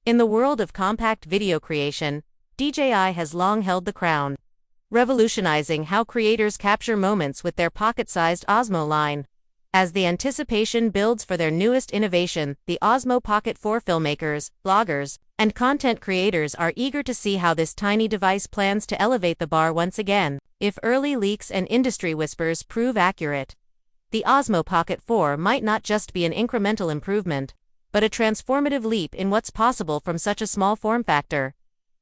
In the world of compact video creation, DJI has long held the crown, revolutionizing how creators capture moments with their pocket-sized Osmo line. As the anticipation builds for their newest innovation, the Osmo Pocket 4, filmmakers, bloggers, and content creators are eager to see how this tiny device plans to elevate the bar once again. If early leaks and industry whispers prove accurate, the Osmo Pocket 4 might not just be an incremental improvement, but a transformative leap in what's possible from such a small form factor.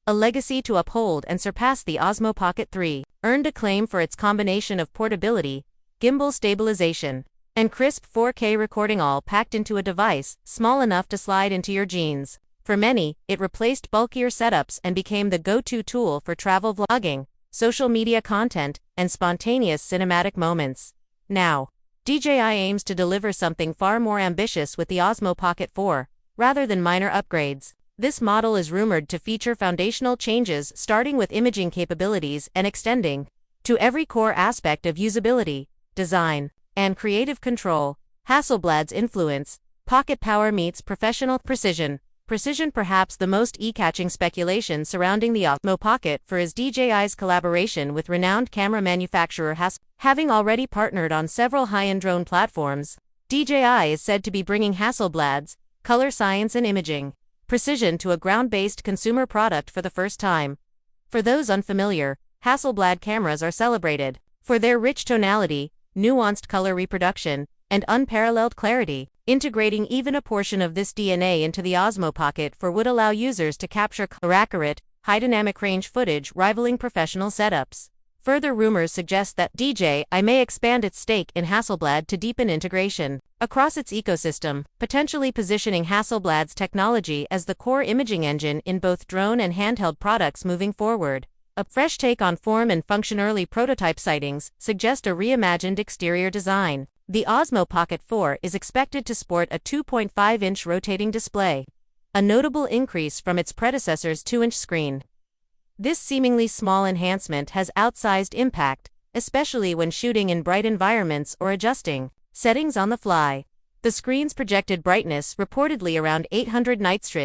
A legacy to uphold and surpass, the Osmo Pocket 3 earned acclaim for its combination of portability, gimbal stabilization, and crisp 4K recording, all packed into a device small enough to slide into your jeans. For many, it replaced bulkier setups and became the go-to tool for travel vlogging, social media content, and spontaneous cinematic moments. Now, DJI aims to deliver something far more ambitious with the Osmo Pocket 4, rather than minor upgrades. This model is rumored to feature foundational changes, starting with imaging capabilities and extending to every core aspect of usability, design, and creative control. Hasselblad's influence, pocket power meets professional precision. Precision, perhaps the most eye-catching speculation surrounding the Osmo Pocket 4 is DJI's collaboration with renowned camera manufacturer Hasselblad. Having already partnered on several high-end drone platforms, DJI is said to be bringing Hasselblad's color science and imaging precision to a ground-based consumer product for the first time. For those unfamiliar, Hasselblad cameras are celebrated for their rich tonality, nuanced color reproduction, and unparalleled clarity. Integrating even a portion of this DNA into the Osmo Pocket 4 would allow users to capture color-accurate, high dynamic range footage rivaling professional setups. Further rumors suggest that DJI may expand its stake in Hasselblad to deepen integration across its ecosystem, potentially positioning Hasselblad's technology as the core imaging engine in both drone and handheld products moving forward. A fresh take on form and function. Early prototype sightings suggest a reimagined exterior design. The Osmo Pocket 4 is expected to sport a 2.5-inch rotating display, a notable increase from its predecessor's 2-inch screen. This seemingly small enhancement has outsized impact, especially when shooting in bright environments or adjusting settings on the fly. The screen's projected brightness, reportedly around 800 nits,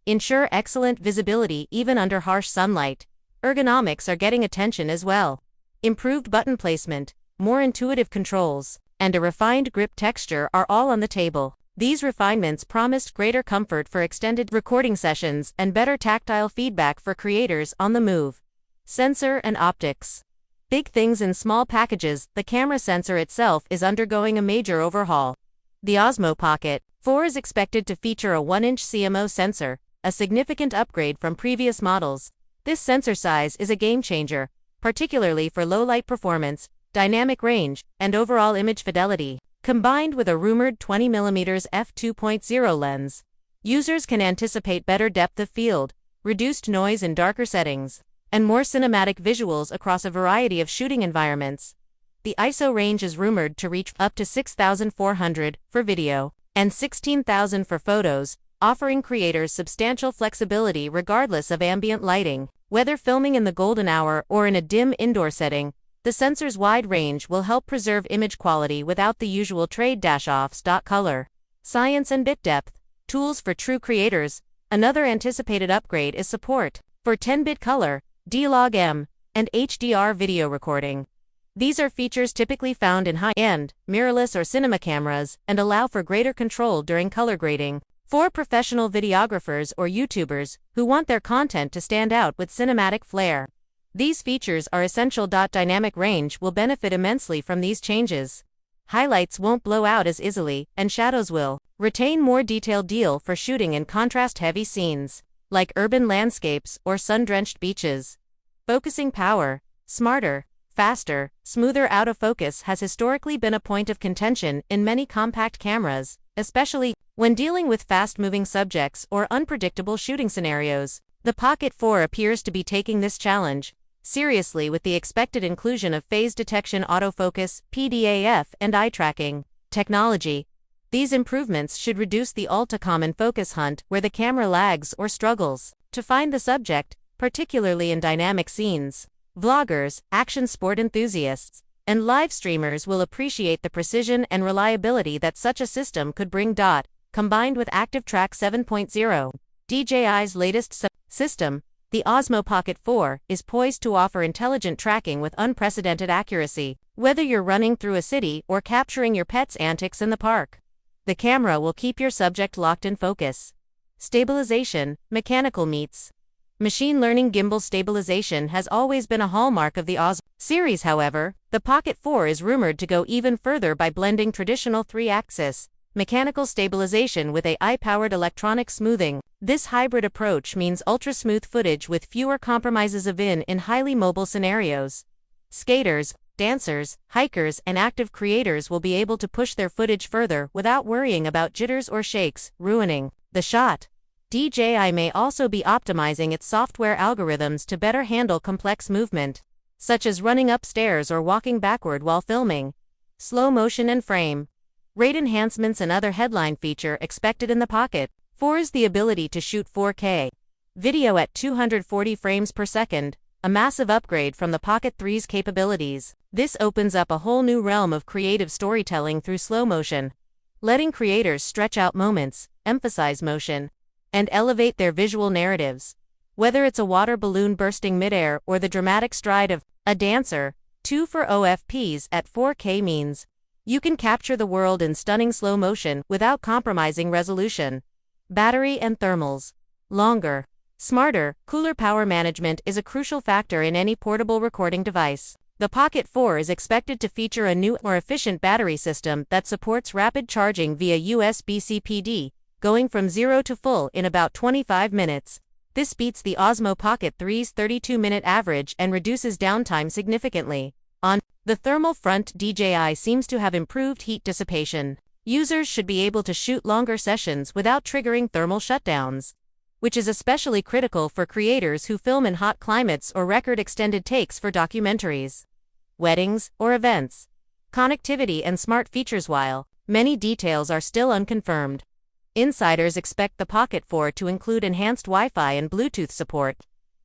ensure excellent visibility even under harsh sunlight. Ergonomics are getting attention as well. Improved button placement, more intuitive controls, and a refined grip texture are all on the table. These refinements promised greater comfort for extended recording sessions and better tactile feedback for creators on the move. Sensor and optics. Big things in small packages. The camera sensor itself is undergoing a major overhaul. The Osmo Pocket 4 is expected to feature a 1-inch CMOS sensor, a significant upgrade from previous models. This sensor size is a game changer, particularly for low light performance, dynamic range, and overall image fidelity. Combined with a rumored 20mm f2.0 lens, users can anticipate better depth of field, reduced noise in darker settings, and more cinematic visuals across a variety of shooting environments. The ISO range is rumored to reach up to 6,400 for video and 16,000 for photos, offering creators substantial flexibility regardless of ambient lighting. Whether filming in the golden hour or in a dim indoor setting, the sensor's wide range will help preserve image quality without the usual trade-offs. Color science and bit depth, tools for true creators. Another anticipated upgrade is support for 10-bit color, D-Log-M, and HDR video recording. These are features typically found in high-end, mirrorless or cinema cameras and allow for greater control during color grading. For professional videographers or YouTubers who want their content to stand out with cinematic flair, these features are essential. Dynamic range will benefit immensely from these changes. Highlights won't blow out as easily, and shadows will retain more detailed for shooting in contrast-heavy scenes, like urban landscapes or sun-drenched beaches. Focusing power, smarter, faster, smoother autofocus has historically been a point of contention in many compact cameras, especially when dealing with fast-moving subjects or unpredictable shooting scenarios. The Pocket 4 appears to be taking this challenge seriously with the expected inclusion of phase detection, autofocus, PDAF, and eye tracking technology. These improvements should reduce the all-too-common focus hunt where the camera lags or struggles to find the subject, particularly in dynamic scenes. Vloggers, action sport enthusiasts, and live streamers will appreciate the precision and reliability that such a system could bring. Combined with ActiveTrack 7.0, DJI's latest system, the Osmo Pocket 4, is poised to offer intelligent tracking with unprecedented accuracy, whether you're running through a city or capturing your pet's antics in the park. The camera will keep your subject locked in focus. Stabilization, mechanical meets machine learning. Gimbal stabilization has always been a hallmark of the Osmo series. However, the Pocket 4 is rumored to go even further by blending traditional 3-axis mechanical stabilization with AI-powered electronic smoothing. This hybrid approach means ultra-smooth footage with fewer compromises in highly mobile scenarios. Skaters, dancers, hikers, and active creators will be able to push their footage further without worrying about jitters or shakes ruining the shot. DJI may also be optimizing its software algorithms to better handle complex movement, such as running upstairs or walking backward while filming. Slow motion and frame rate enhancements. Another headline feature expected in the Pocket 4 is the ability to shoot 4K video at 240 frames per second, a massive upgrade from the Pocket 3's capabilities. This opens up a whole new realm of creative storytelling through slow motion, letting creators stretch out moments, emphasize motion, and elevate their visual narratives. Whether it's a water balloon bursting midair or the dramatic stride of a dancer, 2 for OFPs at 4K means you can capture the world in stunning slow motion without compromising resolution. Battery and thermals. Longer, smarter, cooler power management is a crucial factor in any portable recording device. The Pocket 4 is expected to feature a new, more efficient battery system that supports rapid charging via USB-C PD, going from 0 to full in about 25 minutes. This beats the Osmo Pocket 3's 32-minute average and reduces downtime significantly. On the thermal front, DJI seems to have improved heat dissipation. Users should be able to shoot longer sessions without triggering thermal shutdowns, which is especially critical for creators who film in hot climates or record extended takes for documentaries, weddings, or events. Connectivity and smart features. While many details are still unconfirmed, insiders expect the Pocket 4 to include enhanced Wi-Fi and Bluetooth support,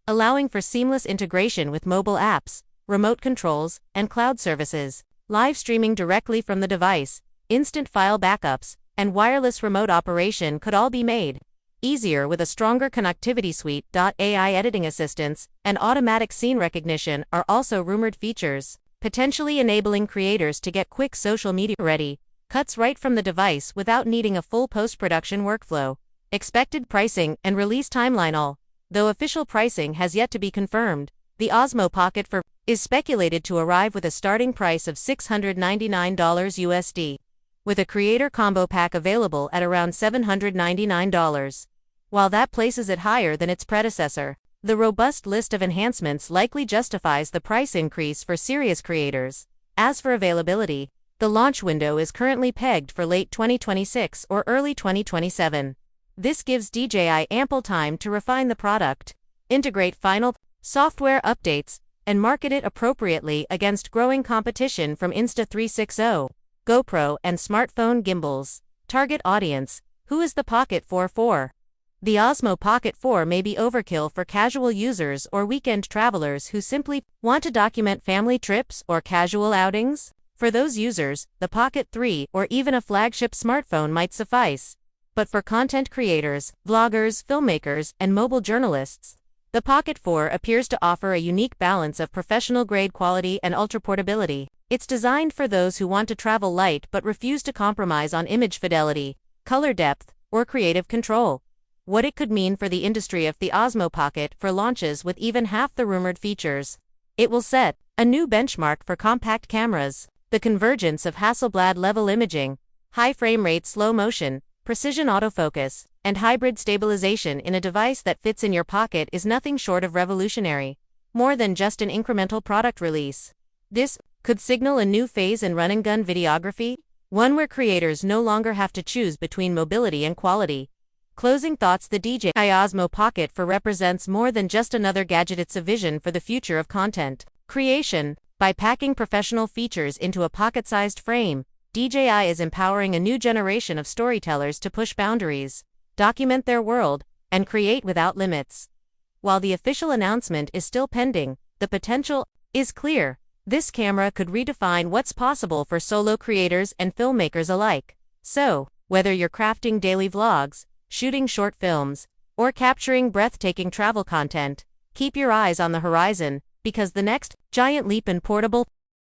allowing for seamless integration with mobile apps, remote controls, and cloud services. Live streaming directly from the device, instant file backups, and wireless remote operation could all be made easier with a stronger connectivity suite. AI editing assistance and automatic scene recognition are also rumored features, potentially enabling creators to get quick social media ready cuts right from the device without needing a full post-production workflow. Expected pricing and release timeline. Though official pricing has yet to be confirmed, the Osmo Pocket 4 is speculated to arrive with a starting price of $699 USD, with a creator combo pack available at around $799. While that places it higher than its predecessor, the robust list of enhancements likely justifies the price increase for serious creators. As for availability, the launch window is currently pegged for late 2026 or early 2027. This gives DJI ample time to refine the product, integrate final software updates, and market it appropriately against growing competition from Insta360, GoPro, and smartphone gimbals. Target audience. Who is the Pocket 4 for? The Osmo Pocket 4 may be overkill for casual users or weekend travelers who simply want to document family trips or casual outings. For those users, the Pocket 3 or even a flagship smartphone might suffice. But for content creators, vloggers, filmmakers, and mobile journalists, the Pocket 4 appears to offer a unique balance of professional-grade quality and ultra-portability. It's designed for those who want to travel light but refuse to compromise on image fidelity, color depth, or creative control. What it could mean for the industry if the Osmo Pocket 4 launches with even half the rumored features. It will set a new benchmark for compact cameras. The convergence of Hasselblad level imaging, high frame rate slow motion, precision autofocus, and hybrid stabilization in a device that fits in your pocket is nothing short of revolutionary. More than just an incremental product release, this could signal a new phase in run-and-gun videography, one where creators no longer have to choose between mobility and quality. Closing thoughts. The DJI Osmo Pocket 4 represents more than just another gadget. It's a vision for the future of content creation. By packing professional features into a pocket-sized frame, DJI is empowering a new generation of storytellers to push boundaries, document their world, and create without limits. While the official announcement is still pending, the potential is clear. This camera could redefine what's possible for solo creators and filmmakers alike. So, whether you're crafting daily vlogs, shooting short films, or capturing breathtaking travel content. Keep your eyes on the horizon, because the next giant leap in portable